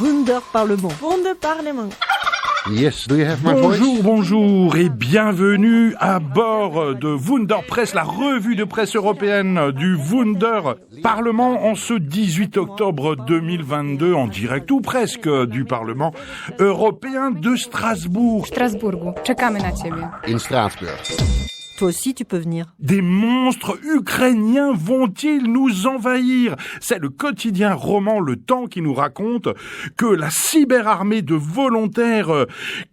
Wunderparlement. Wunderparlement. Yes, do you have my voice? Bonjour et bienvenue à bord de Wunderpress, la revue de presse européenne du Wunder Parlement en ce 18 octobre 2022 en direct ou presque du Parlement européen de Strasbourg. Strasburgu. Czekamy na ciebie. In Strasbourg. Toi aussi, tu peux venir. Des monstres ukrainiens vont-ils nous envahir? C'est le quotidien roman Le Temps qui nous raconte que la cyberarmée de volontaires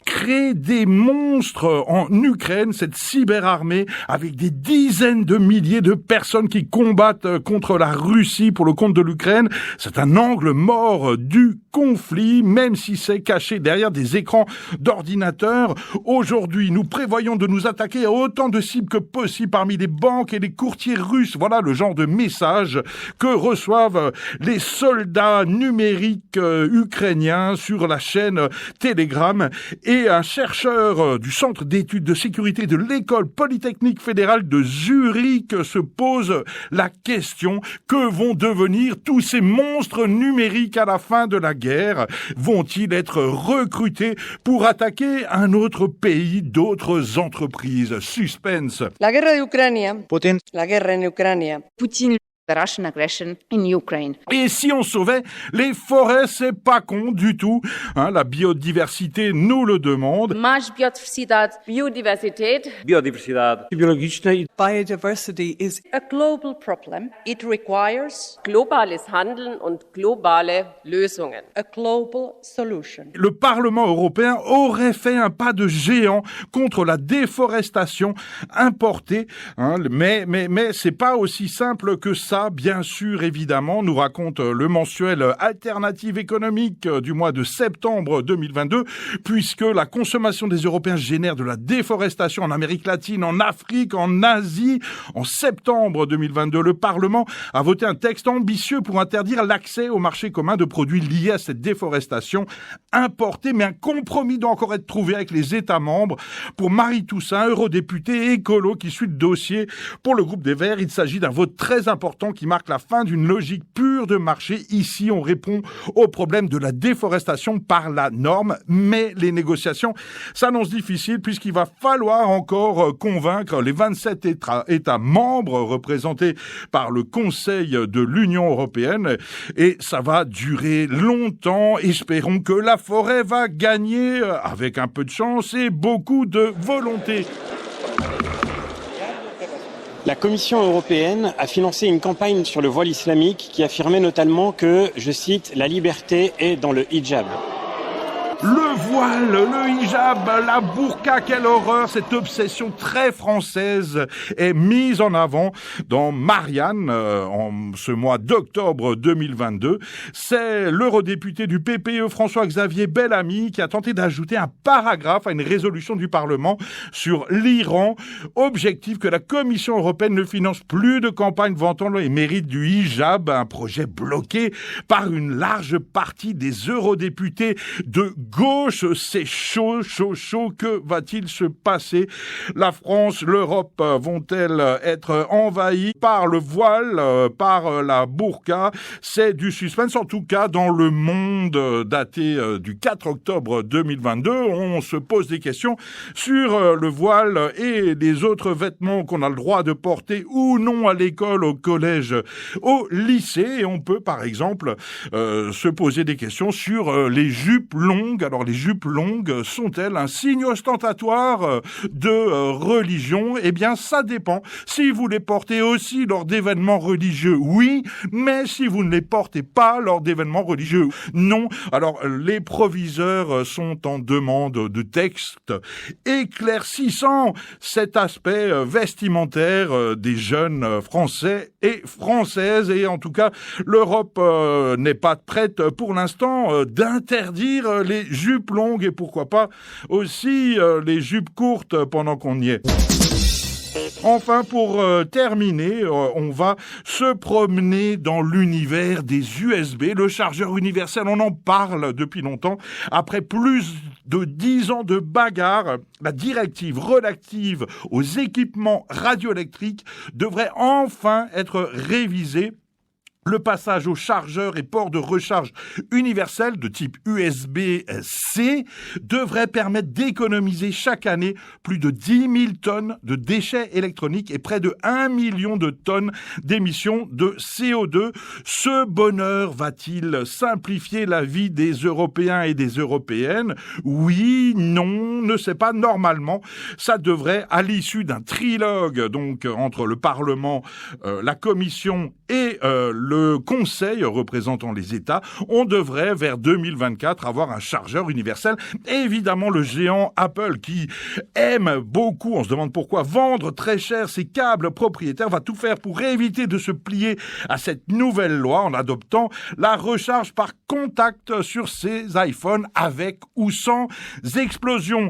crée des monstres en Ukraine, cette cyberarmée avec des dizaines de milliers de personnes qui combattent contre la Russie pour le compte de l'Ukraine. C'est un angle mort du conflit, même si c'est caché derrière des écrans d'ordinateur. Aujourd'hui, nous prévoyons de nous attaquer à autant de cibles que possible parmi les banques et les courtiers russes. Voilà le genre de message que reçoivent les soldats numériques ukrainiens sur la chaîne Telegram. Et un chercheur du Centre d'études de sécurité de l'École Polytechnique fédérale de Zurich se pose la question: que vont devenir tous ces monstres numériques à la fin de la guerre? Vont-ils être recrutés pour attaquer un autre pays, d'autres entreprises? Suspense. La guerra de Ucrania. Poutine. La guerra en Ucrania. Putin. The Russian aggression in Ukraine. Et si on sauvait les forêts, c'est pas con du tout. La biodiversité nous le demande. Biodiversity is A global problem. It requires globales Handeln und globale Lösungen. A global solution. Le Parlement européen aurait fait un pas de géant contre la déforestation importée, mais c'est pas aussi simple que ça. Bien sûr, évidemment, nous raconte le mensuel Alternative économique du mois de septembre 2022, puisque la consommation des Européens génère de la déforestation en Amérique latine, en Afrique, en Asie. En septembre 2022, le Parlement a voté un texte ambitieux pour interdire l'accès au marché commun de produits liés à cette déforestation importée, mais un compromis doit encore être trouvé avec les États membres. Pour Marie Toussaint, eurodéputée écolo qui suit le dossier pour le groupe des Verts, il s'agit d'un vote très important qui marque la fin d'une logique pure de marché. Ici, on répond au problème de la déforestation par la norme, mais les négociations s'annoncent difficiles puisqu'il va falloir encore convaincre les 27 États membres représentés par le Conseil de l'Union européenne, et ça va durer longtemps. Espérons que la forêt va gagner avec un peu de chance et beaucoup de volonté. La Commission européenne a financé une campagne sur le voile islamique qui affirmait notamment que, je cite, « la liberté est dans le hijab ». Le voile, le hijab, la burqa, quelle horreur! Cette obsession très française est mise en avant dans Marianne en ce mois d'octobre 2022. C'est l'eurodéputé du PPE François-Xavier Bellamy qui a tenté d'ajouter un paragraphe à une résolution du Parlement sur l'Iran. Objectif: que la Commission européenne ne finance plus de campagnes vantant les mérites du hijab, un projet bloqué par une large partie des eurodéputés de gauche. C'est chaud. Que va-t-il se passer? La France, l'Europe vont-elles être envahies par le voile, par la burqa? C'est du suspense. En tout cas, dans Le Monde daté du 4 octobre 2022, on se pose des questions sur le voile et les autres vêtements qu'on a le droit de porter ou non à l'école, au collège, au lycée. Et on peut, par exemple, se poser des questions sur les jupes longues. Alors, les jupes longues sont-elles un signe ostentatoire de religion? Eh bien, ça dépend. Si vous les portez aussi lors d'événements religieux, oui, mais si vous ne les portez pas lors d'événements religieux, non. Alors, les proviseurs sont en demande de textes éclaircissant cet aspect vestimentaire des jeunes Français et Françaises. Et en tout cas, l'Europe n'est pas prête pour l'instant d'interdire les jupes longues et pourquoi pas aussi les jupes courtes pendant qu'on y est. Enfin, pour terminer, on va se promener dans l'univers des USB. Le chargeur universel, on en parle depuis longtemps. Après plus de 10 ans de bagarre, la directive relative aux équipements radioélectriques devrait enfin être révisée. Le passage aux chargeurs et ports de recharge universels de type USB-C devrait permettre d'économiser chaque année plus de 10 000 tonnes de déchets électroniques et près de 1 million de tonnes d'émissions de CO2. Ce bonheur va-t-il simplifier la vie des Européens et des Européennes ? Oui, non, ne sait pas. Normalement, ça devrait, à l'issue d'un trilogue donc entre le Parlement, la Commission et le Conseil représentant les États, on devrait vers 2024 avoir un chargeur universel. Et évidemment, le géant Apple qui aime beaucoup, on se demande pourquoi, vendre très cher ses câbles propriétaires, va tout faire pour éviter de se plier à cette nouvelle loi en adoptant la recharge par contact sur ses iPhones avec ou sans explosion.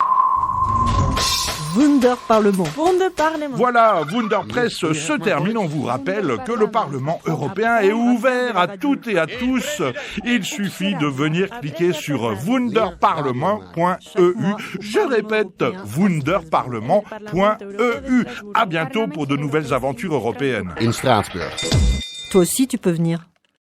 Wunderparlement. Wunderparlement. Voilà, Wunderpress se termine. On vous rappelle que le Parlement européen est ouvert à toutes et à tous. Il suffit de venir cliquer sur wunderparlement.eu. Je répète, wunderparlement.eu. À bientôt pour de nouvelles aventures européennes. In Straatsburg. Toi aussi, tu peux venir.